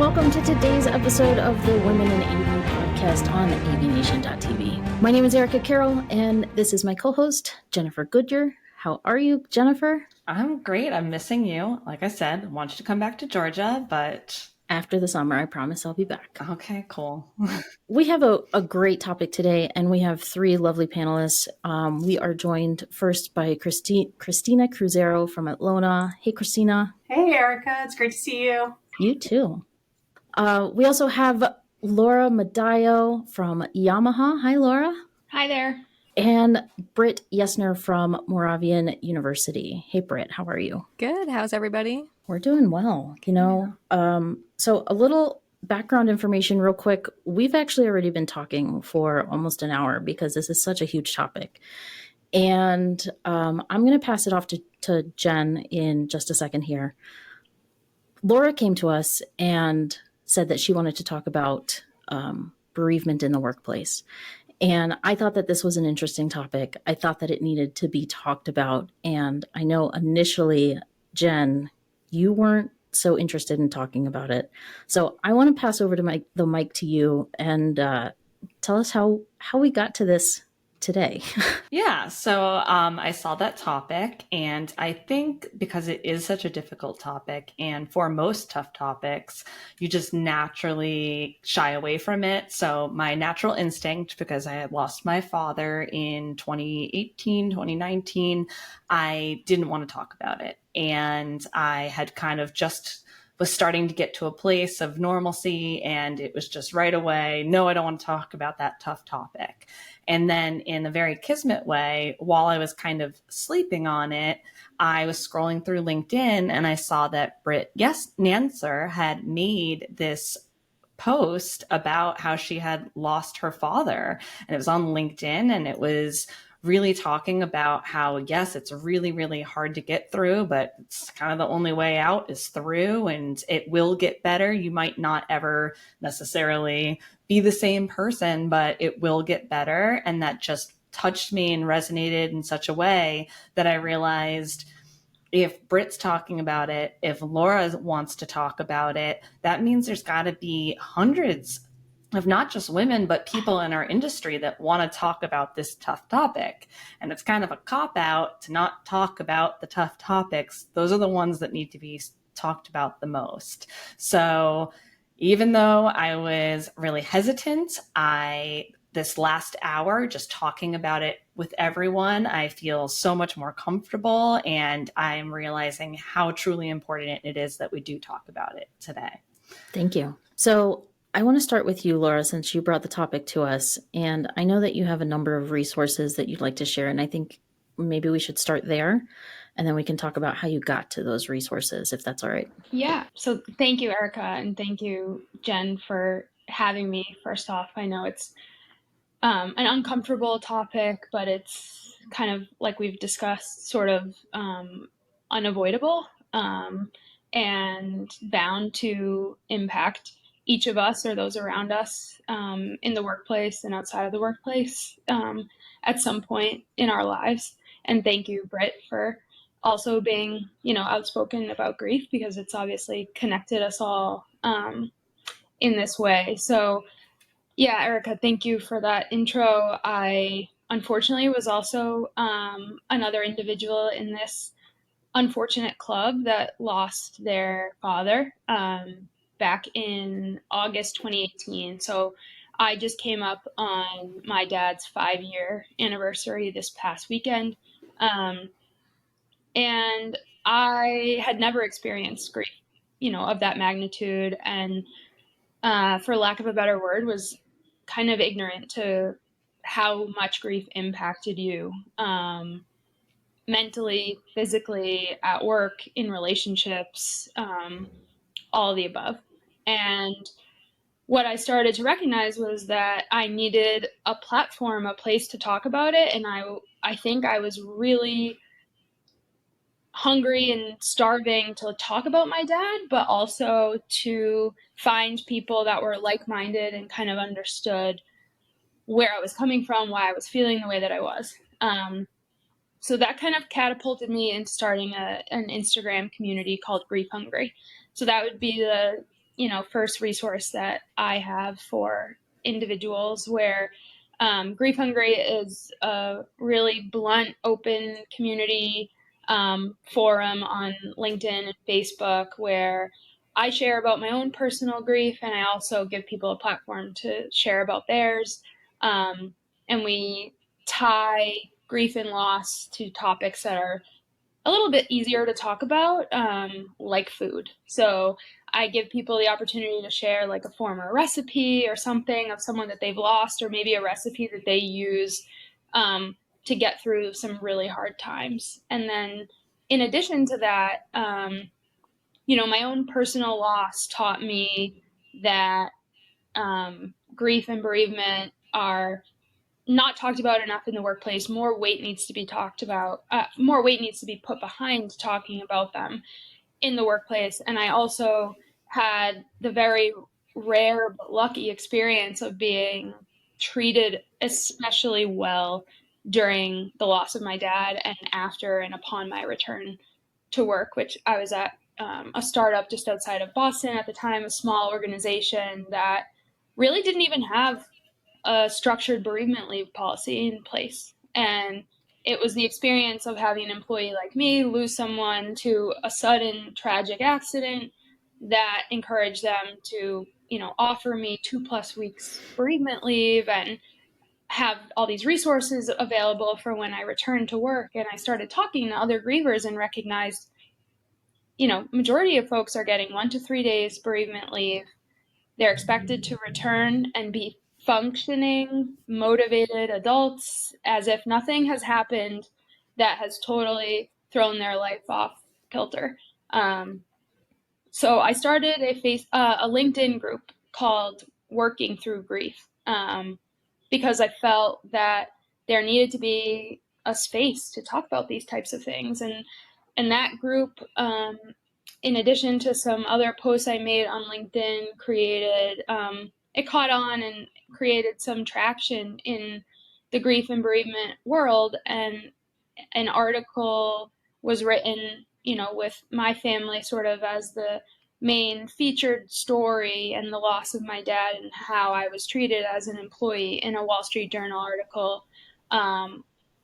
welcome to today's episode of the Women in AV podcast on AVNation.tv. My name is Erica Carroll, and this is my co-host, Jennifer Goodyear. How are you, Jennifer? I'm great. I'm missing you. Like I said, I want you to come back to Georgia, but... After the summer, I promise I'll be back. Okay, cool. We have a great topic today, and we have three lovely panelists. We are joined first by Christina Cruzeiro from Atlona. Hey, Christina. Hey, Erica. It's great to see you. You too. We also have Laura Madaio from Yamaha. Hi, Laura. Hi there. And Britt Yenser from Moravian University. Hey, Britt, how are you? Good. How's everybody? We're doing well. So a little background information real quick. We've actually already been talking for almost an hour because this is such a huge topic. And I'm going to pass it off to Jen in just a second here. Laura came to us and said that she wanted to talk about bereavement in the workplace. And I thought that this was an interesting topic. I thought that it needed to be talked about. And I know initially, Jen, you weren't so interested in talking about it. So I want to pass over to the mic to you and tell us how we got to this today. Yeah, so I saw that topic, and I think because it is such a difficult topic, and for most tough topics, you just naturally shy away from it. So my natural instinct, because I had lost my father in 2018, 2019, I didn't want to talk about it. And I had kind of just was starting to get to a place of normalcy, and it was just right away, no, I don't want to talk about that tough topic. And then in a very kismet way, while I was kind of sleeping on it, I was scrolling through LinkedIn and I saw that Britt Yenser had made this post about how she had lost her father. And it was on LinkedIn, and it was really talking about how, yes, it's really, really hard to get through, but it's kind of the only way out is through, and it will get better. You might not ever necessarily be the same person, but it will get better. And that just touched me and resonated in such a way that I realized if Britt's talking about it, if Laura wants to talk about it, that means there's got to be hundreds of not just women, but people in our industry that want to talk about this tough topic. And it's kind of a cop-out to not talk about the tough topics. Those are the ones that need to be talked about the most. So even though I was really hesitant, this last hour, just talking about it with everyone, I feel so much more comfortable, and I'm realizing how truly important it is that we do talk about it today. Thank you. So I want to start with you, Laura, since you brought the topic to us. And I know that you have a number of resources that you'd like to share. And I think maybe we should start there, and then we can talk about how you got to those resources, if that's all right. Yeah. So thank you, Erica. And thank you, Jen, for having me. First off, I know it's an uncomfortable topic, but it's kind of, like we've discussed, sort of unavoidable and bound to impact each of us or those around us in the workplace and outside of the workplace at some point in our lives. And thank you, Britt, for also being, outspoken about grief, because it's obviously connected us all in this way. So yeah, Erica, thank you for that intro. I unfortunately was also another individual in this unfortunate club that lost their father back in August 2018. So I just came up on my dad's 5-year anniversary this past weekend. And I had never experienced grief, of that magnitude. And for lack of a better word, was kind of ignorant to how much grief impacted you mentally, physically, at work, in relationships, all of the above. And what I started to recognize was that I needed a platform, a place to talk about it. And I think I was really hungry and starving to talk about my dad, but also to find people that were like-minded and kind of understood where I was coming from, why I was feeling the way that I was. So that kind of catapulted me into starting an Instagram community called Grief Hungry. So that would be the first resource that I have for individuals, where Grief Hungry is a really blunt, open community forum on LinkedIn and Facebook, where I share about my own personal grief, and I also give people a platform to share about theirs. And we tie grief and loss to topics that are a little bit easier to talk about, like food. So I give people the opportunity to share like a former recipe or something of someone that they've lost, or maybe a recipe that they use to get through some really hard times. And then in addition to that, my own personal loss taught me that grief and bereavement are not talked about enough in the workplace. More weight needs to be talked about. More weight needs to be put behind talking about them in the workplace. And I also had the very rare but lucky experience of being treated especially well during the loss of my dad and after and upon my return to work, which I was at a startup just outside of Boston at the time, a small organization that really didn't even have a structured bereavement leave policy in place. And it was the experience of having an employee like me lose someone to a sudden tragic accident that encouraged them to, offer me 2+ weeks bereavement leave and have all these resources available for when I returned to work. And I started talking to other grievers and recognized, majority of folks are getting 1 to 3 days bereavement leave. They're expected to return and be functioning, motivated adults as if nothing has happened that has totally thrown their life off kilter. So I started a LinkedIn group called Working Through Grief, because I felt that there needed to be a space to talk about these types of things. And that group, in addition to some other posts I made on LinkedIn, it caught on and created some traction in the grief and bereavement world. And an article was written, with my family sort of as the main featured story, and the loss of my dad and how I was treated as an employee, in a Wall Street Journal article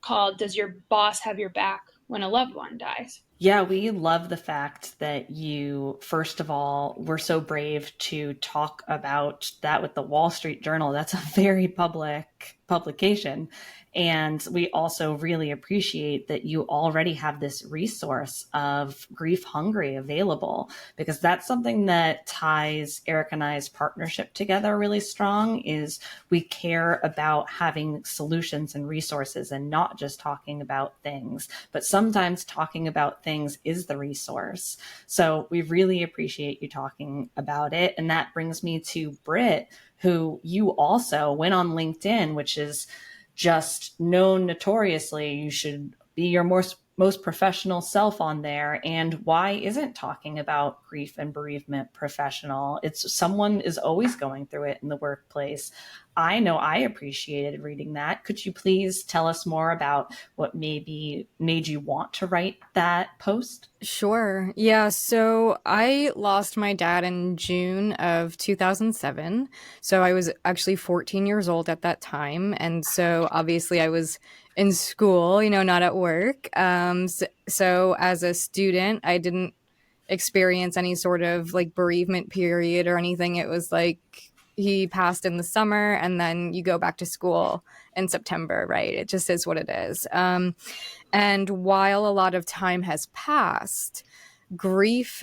called "Does Your Boss Have Your Back When a Loved One Dies?" Yeah, we love the fact that you, first of all, were so brave to talk about that with the Wall Street Journal. That's a very public publication. And we also really appreciate that you already have this resource of Grief Hungry available, because that's something that ties Eric and I's partnership together really strong. Is we care about having solutions and resources and not just talking about things, but sometimes talking about things is the resource. So we really appreciate you talking about it. And that brings me to Britt, who you also went on LinkedIn, which is just known notoriously. You should be your most professional self on there. And why isn't talking about grief and bereavement professional? It's someone is always going through it in the workplace. I know I appreciated reading that. Could you please tell us more about what maybe made you want to write that post? Sure. Yeah. So I lost my dad in June of 2007. So I was actually 14 years old at that time. And so obviously I was in school, not at work. So as a student, I didn't experience any sort of like bereavement period or anything. It was like he passed in the summer and then you go back to school in September, right? It just is what it is. And while a lot of time has passed, grief,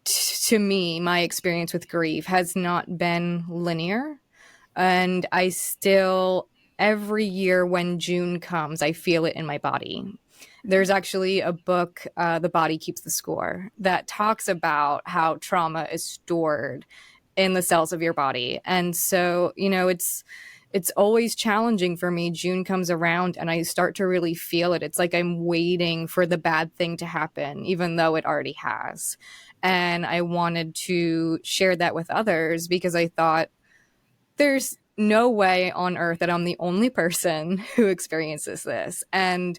to me, my experience with grief has not been linear. And I still, every year when June comes, I feel it in my body. There's actually a book, The Body Keeps the Score, that talks about how trauma is stored in the cells of your body. And so, it's always challenging for me. June comes around and I start to really feel it. It's like I'm waiting for the bad thing to happen, even though it already has. And I wanted to share that with others because I thought there's no way on earth that I'm the only person who experiences this. And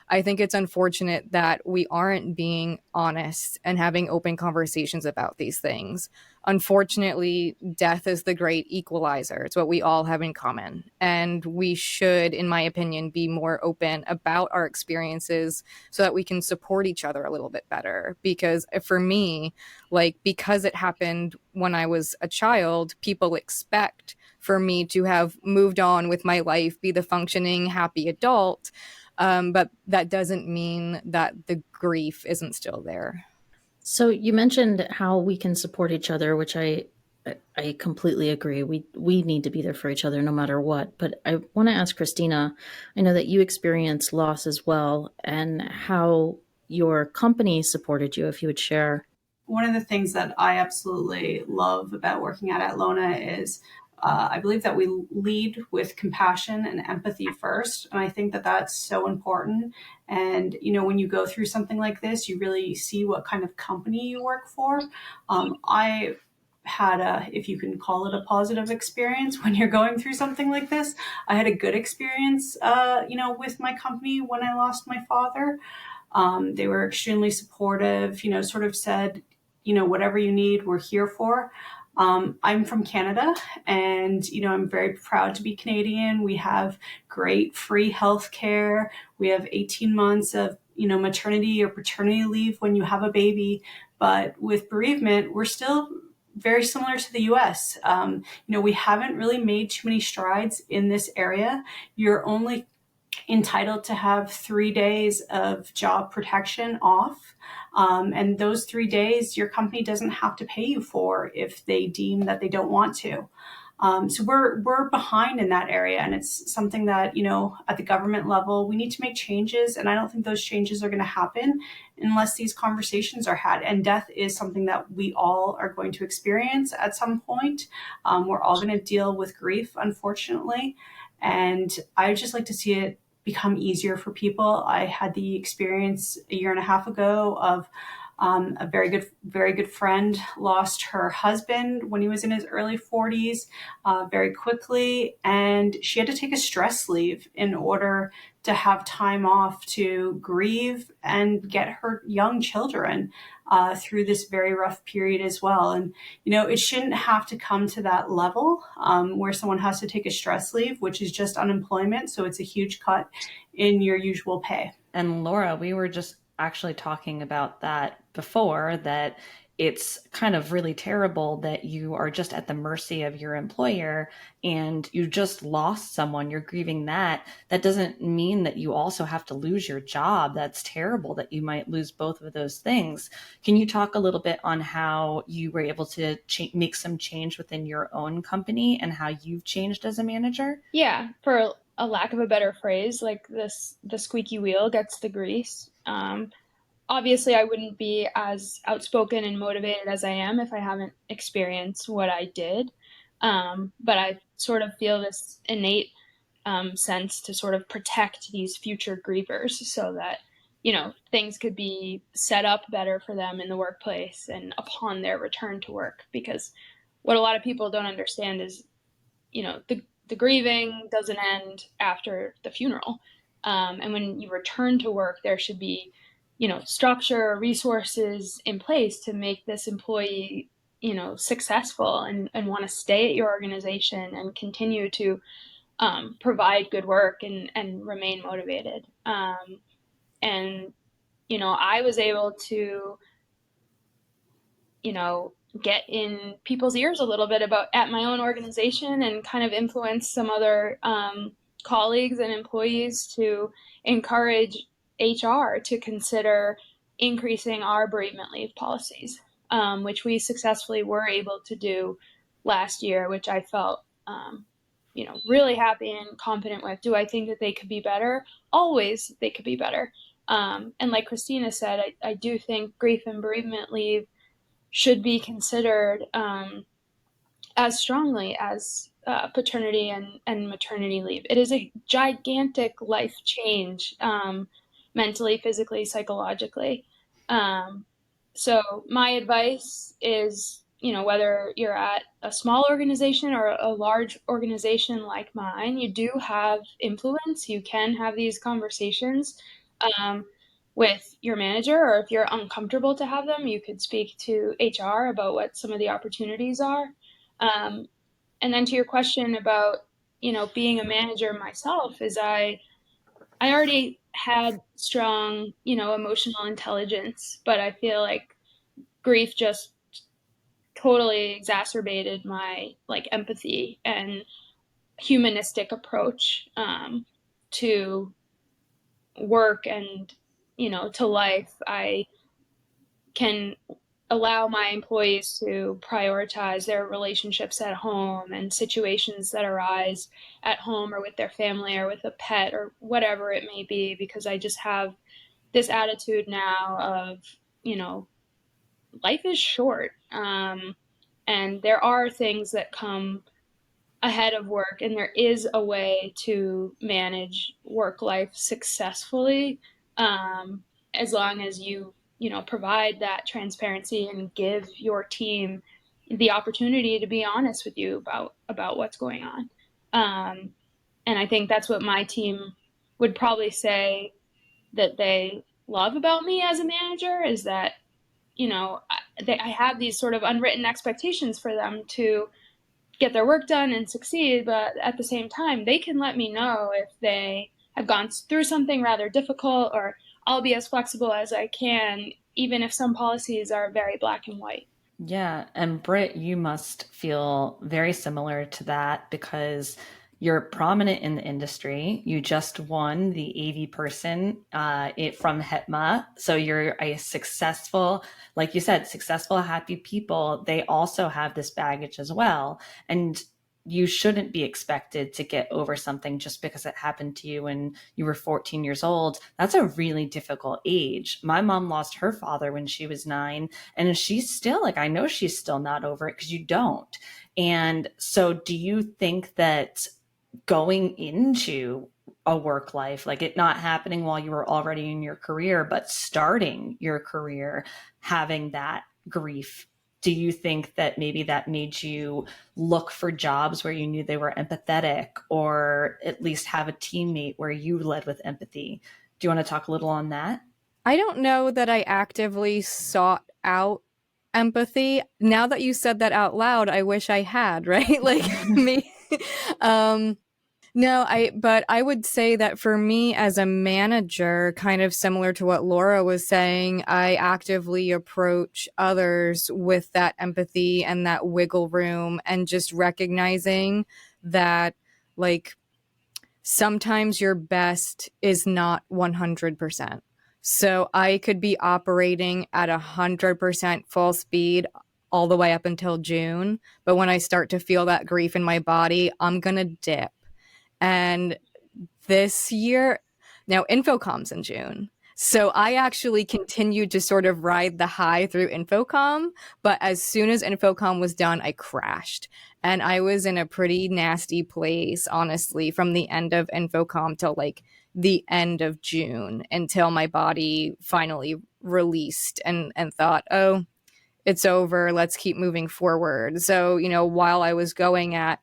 I think it's unfortunate that we aren't being honest and having open conversations about these things. Unfortunately, death is the great equalizer. It's what we all have in common. And we should, in my opinion, be more open about our experiences so that we can support each other a little bit better. Because for me, like, because it happened when I was a child, people expect for me to have moved on with my life, be the functioning, happy adult. But that doesn't mean that the grief isn't still there. So you mentioned how we can support each other, which I completely agree. We need to be there for each other no matter what. But I want to ask Christina, I know that you experienced loss as well, and how your company supported you, if you would share. One of the things that I absolutely love about working at Atlona is I believe that we lead with compassion and empathy first. And I think that that's so important. And, when you go through something like this, you really see what kind of company you work for. I had if you can call it a positive experience when you're going through something like this. I had a good experience, with my company when I lost my father. They were extremely supportive, sort of said, whatever you need, we're here for. I'm from Canada, and I'm very proud to be Canadian. We have great free health care. We have 18 months of maternity or paternity leave when you have a baby. But with bereavement, we're still very similar to the US. We haven't really made too many strides in this area. You're only entitled to have 3 days of job protection off. And those 3 days, your company doesn't have to pay you for if they deem that they don't want to. So we're behind in that area, and it's something that, at the government level, we need to make changes. And I don't think those changes are going to happen unless these conversations are had. And death is something that we all are going to experience at some point. We're all going to deal with grief, unfortunately. And I just like to see it become easier for people. I had the experience a year and a half ago of a very good friend lost her husband when he was in his early 40s very quickly, and she had to take a stress leave in order to have time off to grieve and get her young children through this very rough period as well. And, it shouldn't have to come to that level where someone has to take a stress leave, which is just unemployment. So it's a huge cut in your usual pay. And Laura, we were just actually talking about that before, that it's kind of really terrible that you are just at the mercy of your employer and you just lost someone, you're grieving that. That doesn't mean that you also have to lose your job. That's terrible that you might lose both of those things. Can you talk a little bit on how you were able to make some change within your own company and how you've changed as a manager? Yeah, for a lack of a better phrase, like the squeaky wheel gets the grease. Obviously, I wouldn't be as outspoken and motivated as I am if I haven't experienced what I did. But I sort of feel this innate sense to sort of protect these future grievers so that, things could be set up better for them in the workplace and upon their return to work. Because what a lot of people don't understand is, the grieving doesn't end after the funeral. And when you return to work, there should be structure, resources in place to make this employee, successful and want to stay at your organization and continue to provide good work and remain motivated. And, I was able to, get in people's ears a little bit at my own organization and kind of influence some other colleagues and employees to encourage HR to consider increasing our bereavement leave policies, which we successfully were able to do last year, which I felt, really happy and confident with. Do I think that they could be better? Always they could be better. And like Christina said, I do think grief and bereavement leave should be considered as strongly as paternity and maternity leave. It is a gigantic life change, mentally, physically, psychologically. So my advice is, whether you're at a small organization or a large organization like mine, you do have influence. You can have these conversations. with your manager, or if you're uncomfortable to have them, you could speak to HR about what some of the opportunities are. And then to your question about, being a manager myself, is I already had strong, emotional intelligence, but I feel like grief just totally exacerbated my like empathy and humanistic approach to work and to life. I can allow my employees to prioritize their relationships at home and situations that arise at home or with their family or with a pet or whatever it may be, because I just have this attitude now of, life is short. And there are things that come ahead of work, and there is a way to manage work life successfully, as long as you provide that transparency and give your team the opportunity to be honest with you about what's going on. And I think that's what my team would probably say that they love about me as a manager, is that I have these sort of unwritten expectations for them to get their work done and succeed, but at the same time, they can let me know if they have gone through something rather difficult, or I'll be as flexible as I can, even if some policies are very black and white. Yeah. And Britt, you must feel very similar to that because you're prominent in the industry. You just won the AV person from HITMA. So you're a successful, like you said, successful, happy people. They also have this baggage as well. And you shouldn't be expected to get over something just because it happened to you when you were 14 years old. That's a really difficult age. My mom lost her father when she was 9, and she's still like, I know she's still not over it because you don't. And so do you think that going into a work life, like it not happening while you were already in your career, but starting your career, having that grief, do you think that maybe that made you look for jobs where you knew they were empathetic, or at least have a teammate where you led with empathy? Do you want to talk a little on that? I don't know that I actively sought out empathy. Now that you said that out loud, I wish I had, right? Like me. No, but I would say that for me as a manager, kind of similar to what Laura was saying, I actively approach others with that empathy and that wiggle room, and just recognizing that, like, sometimes your best is not 100%. So I could be operating at 100% full speed all the way up until June. But when I start to feel that grief in my body, I'm going to dip. And this year, now Infocom's in June. So I actually continued to sort of ride the high through Infocom. But as soon as Infocom was done, I crashed. And I was in a pretty nasty place, honestly, from the end of Infocom till like the end of June, until my body finally released and thought, oh, it's over. Let's keep moving forward. So, while I was going at,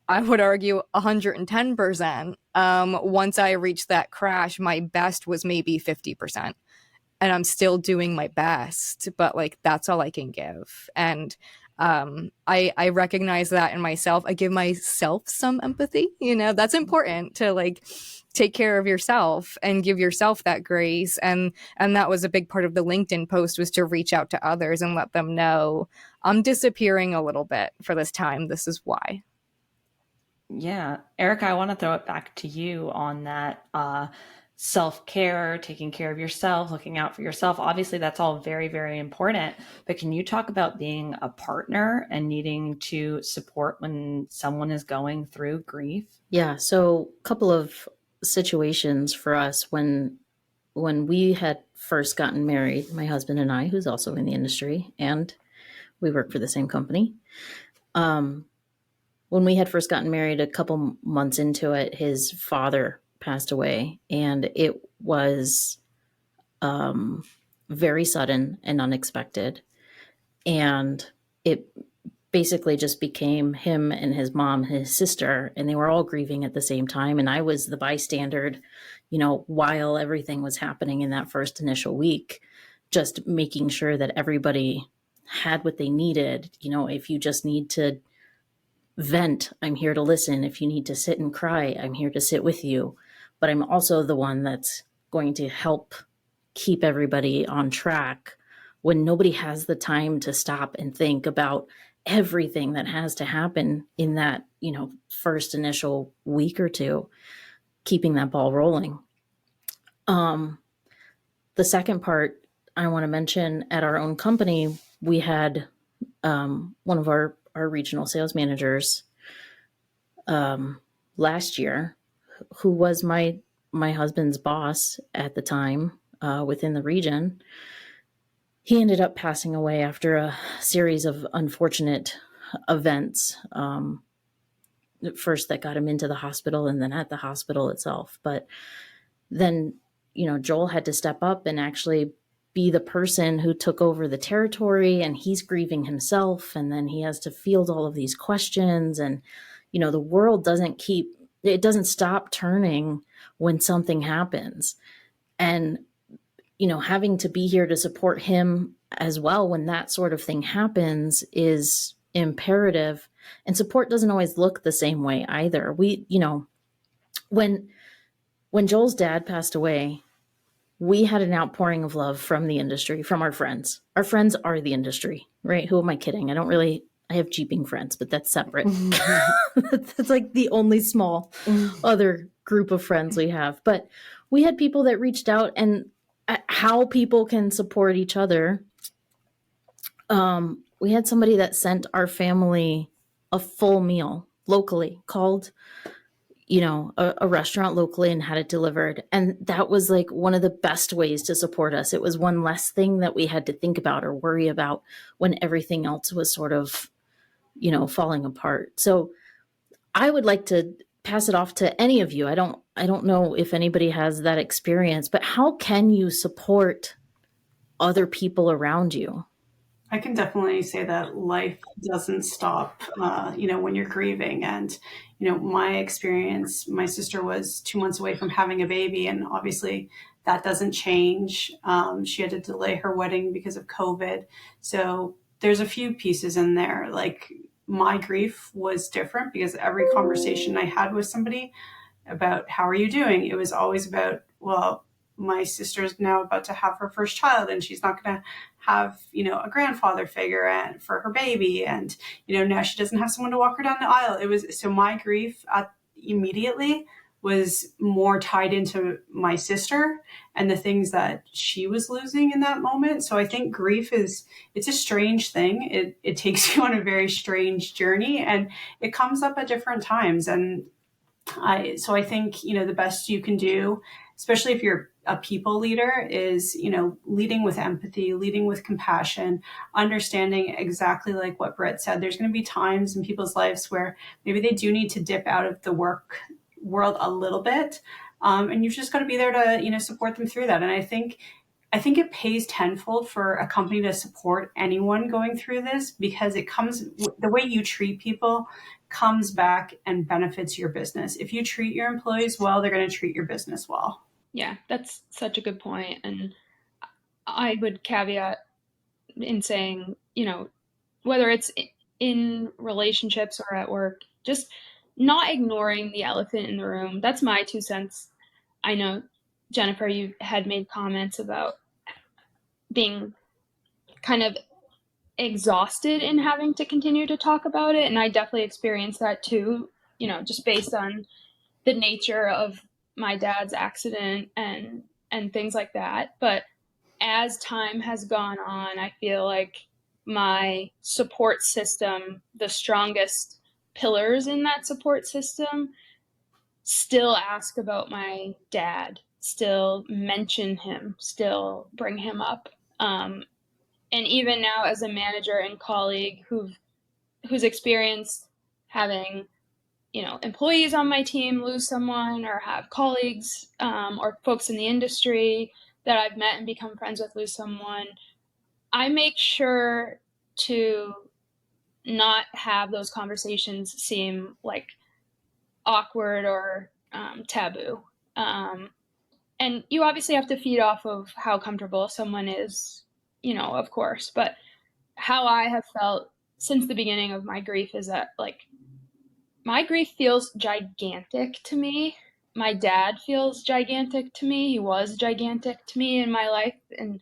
I would argue 110%. Once I reached that crash, my best was maybe 50%. And I'm still doing my best, but like, that's all I can give. And I recognize that in myself. I give myself some empathy. That's important to like take care of yourself and give yourself that grace. And that was a big part of the LinkedIn post, was to reach out to others and let them know I'm disappearing a little bit for this time. This is why. Yeah. Erica, I want to throw it back to you on that self-care, taking care of yourself, looking out for yourself. Obviously, that's all very, very important. But can you talk about being a partner and needing to support when someone is going through grief? Yeah. So a couple of situations for us when we had first gotten married, my husband and I, who's also in the industry, and we work for the same company. When we had first gotten married, a couple months into it, his father passed away, and it was very sudden and unexpected. And it basically just became him and his mom, his sister, and they were all grieving at the same time. And I was the bystander, while everything was happening in that first initial week, just making sure that everybody had what they needed. If you just need to vent, I'm here to listen. If you need to sit and cry, I'm here to sit with you. But I'm also the one that's going to help keep everybody on track when nobody has the time to stop and think about everything that has to happen in that, first initial week or two, keeping that ball rolling. The second part I want to mention, at our own company, we had one of our regional sales managers last year, who was my husband's boss at the time within the region. He ended up passing away after a series of unfortunate events. First, that got him into the hospital, and then at the hospital itself. But then, Joel had to step up and actually be the person who took over the territory, and he's grieving himself. And then he has to field all of these questions. And, the world doesn't stop turning when something happens. And, having to be here to support him as well when that sort of thing happens is imperative. And support doesn't always look the same way either. When Joel's dad passed away, we had an outpouring of love from the industry, from our friends. Our friends are the industry, right? Who am I kidding? I have jeeping friends, but that's separate. That's like the only small other group of friends we have. But we had people that reached out, and how people can support each other. We had somebody that sent our family a full meal locally, called a restaurant locally and had it delivered. And that was like one of the best ways to support us. It was one less thing that we had to think about or worry about when everything else was sort of, falling apart. So I would like to pass it off to any of you. I don't know if anybody has that experience, but how can you support other people around you? I can definitely say that life doesn't stop, when you're grieving. And, my experience, my sister was 2 months away from having a baby, and obviously that doesn't change. She had to delay her wedding because of COVID. So there's a few pieces in there. Like, my grief was different because every conversation I had with somebody about how are you doing, it was always about, well, my sister's now about to have her first child, and she's not going to have, a grandfather figure for her baby. And, now she doesn't have someone to walk her down the aisle. So my grief immediately was more tied into my sister and the things that she was losing in that moment. So I think grief it's a strange thing. It takes you on a very strange journey, and it comes up at different times. And I think, the best you can do, especially if you're a people leader, is, leading with empathy, leading with compassion, understanding exactly like what Britt said. There's going to be times in people's lives where maybe they do need to dip out of the work world a little bit. And you've just got to be there to, support them through that. And I think it pays tenfold for a company to support anyone going through this, because the way you treat people comes back and benefits your business. If you treat your employees well, they're going to treat your business well. Yeah, that's such a good point. And I would caveat in saying, whether it's in relationships or at work, just not ignoring the elephant in the room. That's my 2 cents. I know, Jennifer, you had made comments about being kind of exhausted in having to continue to talk about it. And I definitely experienced that too, just based on the nature of my dad's accident and things like that. But as time has gone on, I feel like my support system, the strongest pillars in that support system, still ask about my dad, still mention him, still bring him up. And even now, as a manager and colleague who's experienced having, employees on my team lose someone, or have colleagues or folks in the industry that I've met and become friends with lose someone, I make sure to not have those conversations seem like awkward or taboo. And you obviously have to feed off of how comfortable someone is, of course. But how I have felt since the beginning of my grief is that, like, my grief feels gigantic to me. My dad feels gigantic to me. He was gigantic to me in my life, and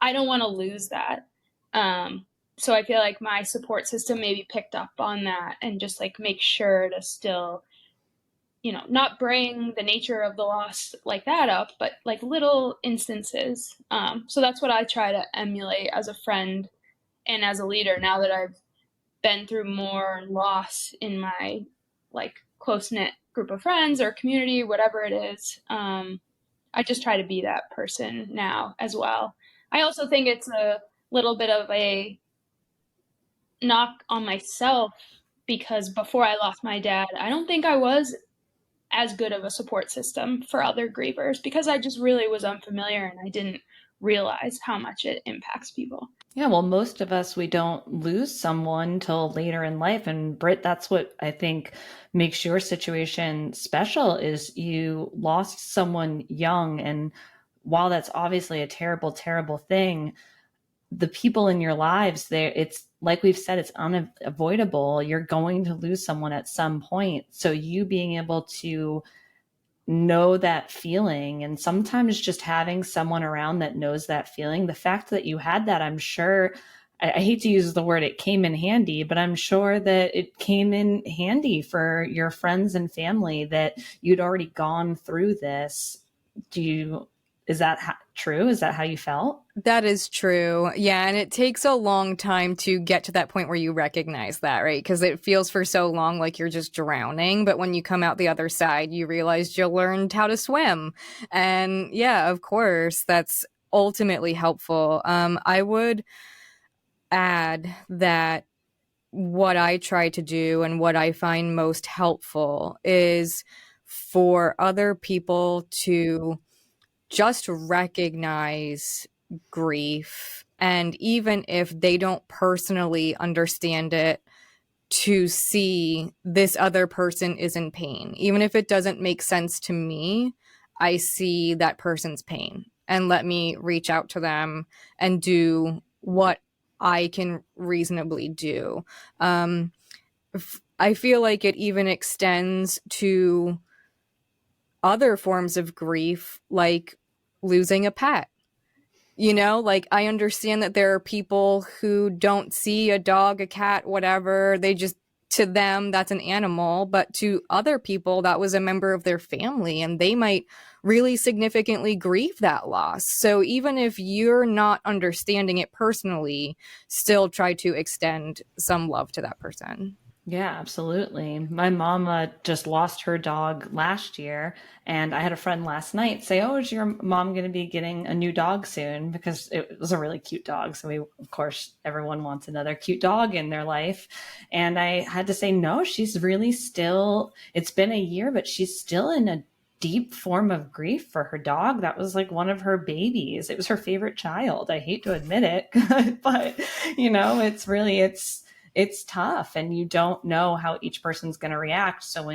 I don't want to lose that. So I feel like my support system maybe picked up on that and just like make sure to still, not bring the nature of the loss like that up, but like little instances. So that's what I try to emulate as a friend and as a leader now that I've been through more loss in my like close-knit group of friends or community, whatever it is. I just try to be that person now as well. I also think it's a little bit of a knock on myself because before I lost my dad, I don't think I was as good of a support system for other grievers because I just really was unfamiliar and I didn't realize how much it impacts people. Yeah, well, most of us, we don't lose someone till later in life. And Britt, that's what I think makes your situation special is you lost someone young. And while that's obviously a terrible, terrible thing, the people in your lives there, it's like we've said, it's unavoidable. You're going to lose someone at some point. So you being able to know that feeling and sometimes just having someone around that knows that feeling, the fact that you had that, I'm sure, I hate to use the word it came in handy, but I'm sure that it came in handy for your friends and family that you'd already gone through this. Is that true? Is that how you felt? That is true. Yeah. And it takes a long time to get to that point where you recognize that, right? Because it feels for so long like you're just drowning. But when you come out the other side, you realize you learned how to swim. And yeah, of course, that's ultimately helpful. I would add that what I try to do and what I find most helpful is for other people to just recognize grief. And even if they don't personally understand it, to see this other person is in pain. Even if it doesn't make sense to me, I see that person's pain and let me reach out to them and do what I can reasonably do. I feel like it even extends to other forms of grief, like losing a pet. Like I understand that there are people who don't see a dog, a cat, whatever. To them, that's an animal. But to other people, that was a member of their family, and they might really significantly grieve that loss. So even if you're not understanding it personally, still try to extend some love to that person. Yeah, absolutely. My mama just lost her dog last year, and I had a friend last night say, "Oh, is your mom going to be getting a new dog soon?" Because it was a really cute dog. So of course, everyone wants another cute dog in their life. And I had to say, no, she's really still, it's been a year, but she's still in a deep form of grief for her dog. That was like one of her babies. It was her favorite child. I hate to admit it, but it's tough and you don't know how each person's going to react. So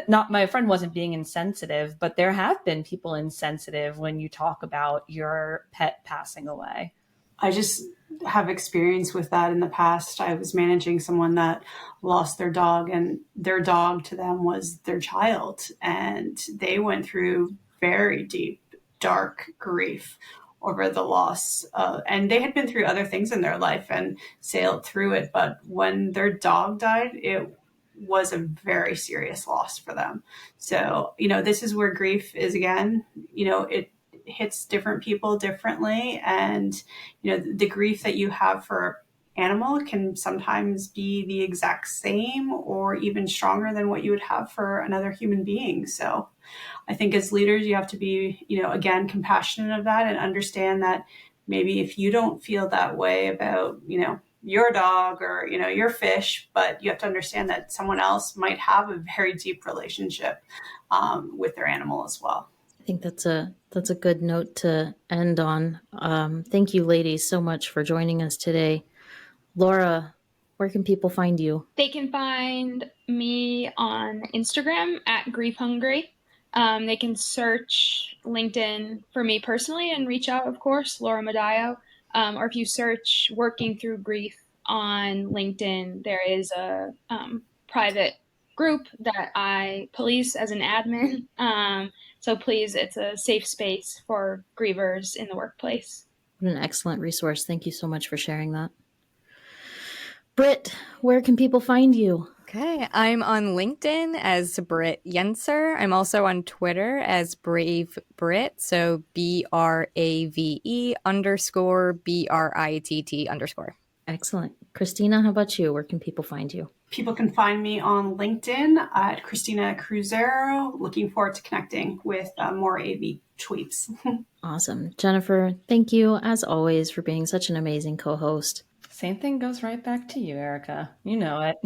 not my friend wasn't being insensitive, but there have been people insensitive when you talk about your pet passing away. I just have experience with that in the past. I was managing someone that lost their dog, and their dog to them was their child. And they went through very deep, dark grief over the loss. And they had been through other things in their life and sailed through it. But when their dog died, it was a very serious loss for them. So, this is where grief is again, it hits different people differently. And, the grief that you have for animal can sometimes be the exact same or even stronger than what you would have for another human being. So I think as leaders, you have to be, again, compassionate of that and understand that maybe if you don't feel that way about, your dog or, your fish, but you have to understand that someone else might have a very deep relationship with their animal as well. I think that's a good note to end on. Thank you, ladies, so much for joining us today. Laura, where can people find you? They can find me on Instagram at Grief Hungry. They can search LinkedIn for me personally and reach out, of course, Laura Madaio. Or if you search Working Through Grief on LinkedIn, there is a private group that I police as an admin. So please, it's a safe space for grievers in the workplace. What an excellent resource. Thank you so much for sharing that. Britt, where can people find you? Okay, I'm on LinkedIn as Britt Yenser. I'm also on Twitter as Brave Brit, so BRAVE_BRITT_. Excellent. Christina, how about you? Where can people find you? People can find me on LinkedIn at Christina Cruzeiro. Looking forward to connecting with more AV tweets. Awesome. Jennifer, thank you as always for being such an amazing co-host. Same thing goes right back to you, Erica. You know it.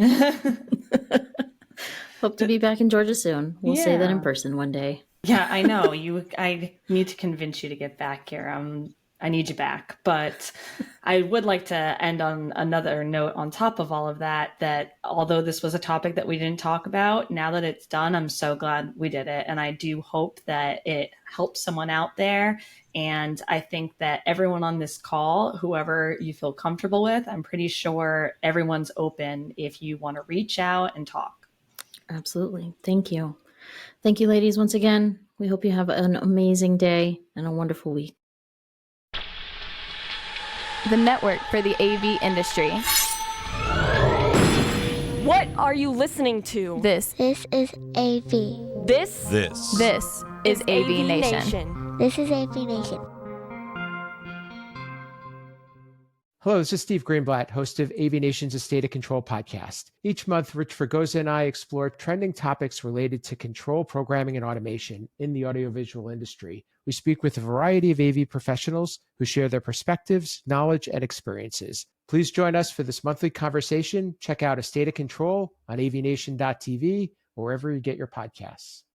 Hope to be back in Georgia soon. We'll say that in Yeah. person one day. Yeah, I know. I need to convince you to get back here. I need you back. But I would like to end on another note on top of all of that, that although this was a topic that we didn't talk about, now that it's done, I'm so glad we did it. And I do hope that it helps someone out there. And I think that everyone on this call, whoever you feel comfortable with, I'm pretty sure everyone's open if you want to reach out and talk. Absolutely. Thank you. Thank you, ladies, once again. We hope you have an amazing day and a wonderful week. The network for the AV industry. What are you listening to? This This is AV. This is AVNation. This is AVNation. Hello, this is Steve Greenblatt, host of AVNation's A State of Control podcast. Each month, Rich Fregosa and I explore trending topics related to control programming and automation in the audiovisual industry. We speak with a variety of AV professionals who share their perspectives, knowledge, and experiences. Please join us for this monthly conversation. Check out A State of Control on avnation.tv or wherever you get your podcasts.